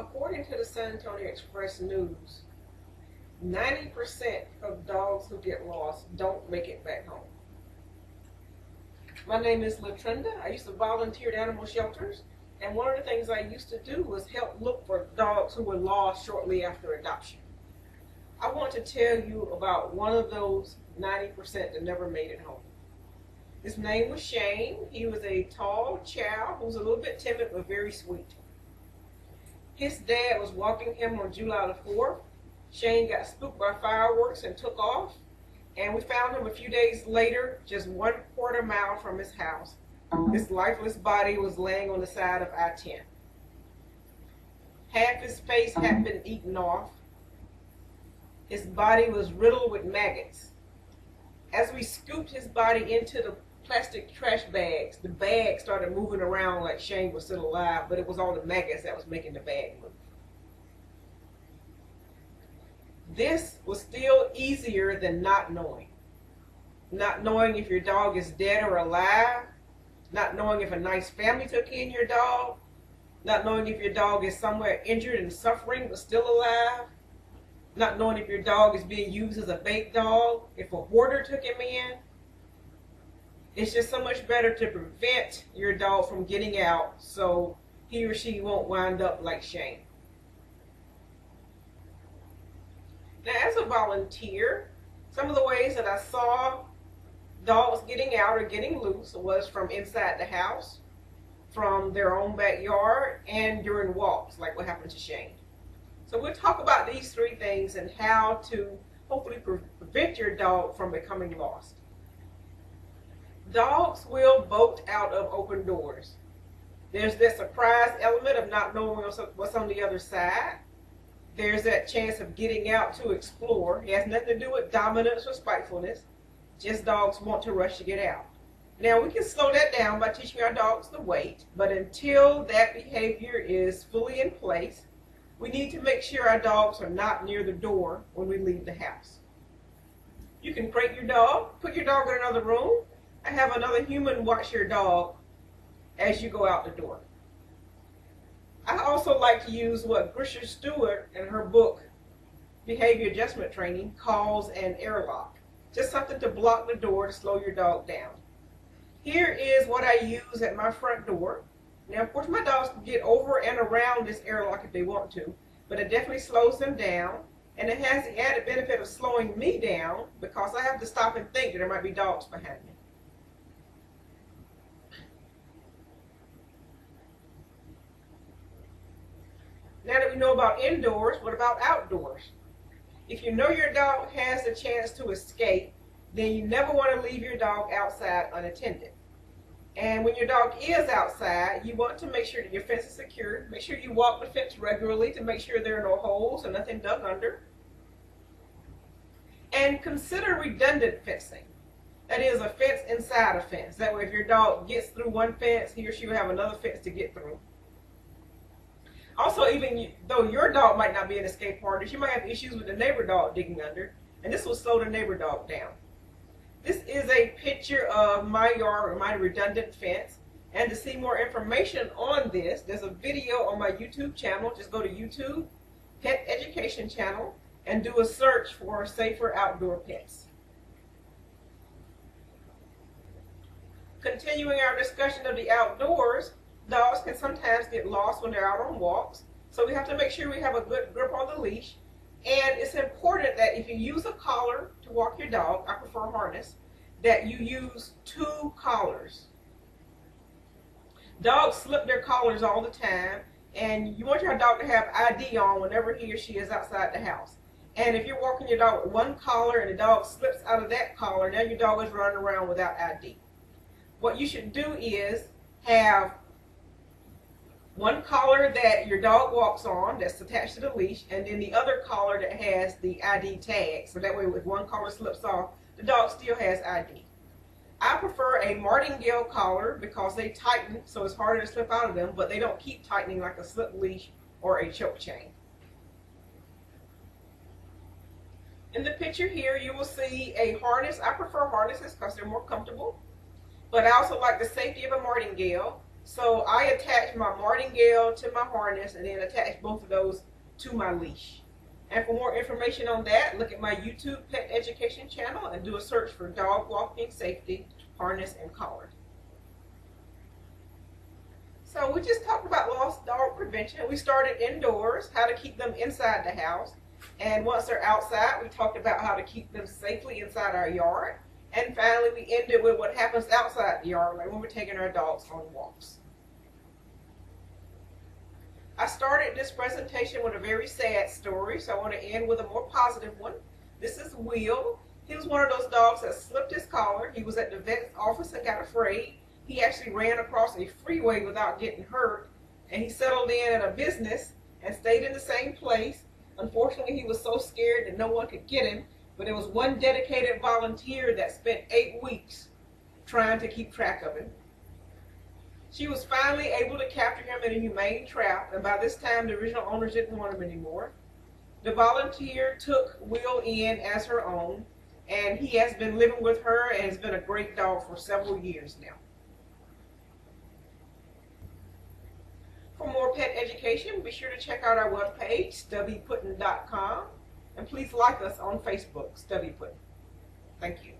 According to the San Antonio Express News, 90% of dogs who get lost don't make it back home. My name is Latrinda. I used to volunteer at animal shelters, and one of the things I used to do was help look for dogs who were lost shortly after adoption. I want to tell you about one of those 90% that never made it home. His name was Shane. He was a tall chow who was a little bit timid but very sweet. His dad was walking him on July the 4th. Shane got spooked by fireworks and took off, and we found him a few days later, just 1/4 mile from his house. His lifeless body was laying on the side of I-10. Half his face had been eaten off. His body was riddled with maggots. As we scooped his body into the plastic trash bags, the bag started moving around like Shane was still alive, but it was all the maggots that was making the bag move. This was still easier than not knowing. Not knowing if your dog is dead or alive, not knowing if a nice family took in your dog, not knowing if your dog is somewhere injured and suffering but still alive, not knowing if your dog is being used as a bait dog, if a hoarder took him in. It's just so much better to prevent your dog from getting out so he or she won't wind up like Shane. Now, as a volunteer, some of the ways that I saw dogs getting out or getting loose was from inside the house, from their own backyard, and during walks, like what happened to Shane. So we'll talk about these three things and how to hopefully prevent your dog from becoming lost. Dogs will bolt out of open doors. There's that surprise element of not knowing what's on the other side. There's that chance of getting out to explore. It has nothing to do with dominance or spitefulness. Just dogs want to rush to get out. Now, we can slow that down by teaching our dogs to wait, but until that behavior is fully in place, we need to make sure our dogs are not near the door when we leave the house. You can crate your dog, put your dog in another room, and have another human watch your dog as you go out the door. I also like to use what Grisha Stewart in her book, Behavior Adjustment Training, calls an airlock. Just something to block the door to slow your dog down. Here is what I use at my front door. Now, of course, my dogs can get over and around this airlock if they want to, but it definitely slows them down, and it has the added benefit of slowing me down because I have to stop and think that there might be dogs behind me. Now that we know about indoors, what about outdoors? If you know your dog has a chance to escape, then you never want to leave your dog outside unattended. And when your dog is outside, you want to make sure that your fence is secure. Make sure you walk the fence regularly to make sure there are no holes and nothing dug under. And consider redundant fencing. That is, a fence inside a fence. That way if your dog gets through one fence, he or she will have another fence to get through. Also, even though your dog might not be an escape artist, you might have issues with the neighbor dog digging under, and this will slow the neighbor dog down. This is a picture of my yard or my redundant fence, and to see more information on this, there's a video on my YouTube channel. Just go to YouTube, Pet Education Channel, and do a search for safer outdoor pets. Continuing our discussion of the outdoors, dogs can sometimes get lost when they're out on walks, so we have to make sure we have a good grip on the leash. And it's important that if you use a collar to walk your dog, I prefer harness, that you use 2 collars. Dogs slip their collars all the time, and you want your dog to have ID on whenever he or she is outside the house. And if you're walking your dog with one collar and the dog slips out of that collar, now your dog is running around without ID. What you should do is have one collar that your dog walks on that's attached to the leash, and then the other collar that has the ID tag. So that way if one collar slips off, the dog still has ID. I prefer a martingale collar because they tighten, so it's harder to slip out of them, but they don't keep tightening like a slip leash or a choke chain. In the picture here, you will see a harness. I prefer harnesses because they're more comfortable, but I also like the safety of a martingale. So I attach my martingale to my harness and then attach both of those to my leash. And for more information on that, look at my YouTube pet education channel and do a search for dog walking safety, harness, and collar. So we just talked about lost dog prevention. We started indoors, how to keep them inside the house. And once they're outside, we talked about how to keep them safely inside our yard. And finally, we ended with what happens outside the yard, like when we're taking our dogs on walks. I started this presentation with a very sad story, so I want to end with a more positive one. This is Will. He was one of those dogs that slipped his collar. He was at the vet's office and got afraid. He actually ran across a freeway without getting hurt, and he settled in at a business and stayed in the same place. Unfortunately, he was so scared that no one could get him, but there was one dedicated volunteer that spent 8 weeks trying to keep track of him. She was finally able to capture him in a humane trap, and by this time the original owners didn't want him anymore. The volunteer took Will in as her own, and he has been living with her and has been a great dog for several years now. For more pet education, be sure to check out our webpage, stubbypuddin.com, and please like us on Facebook, Stubby Puddin. Thank you.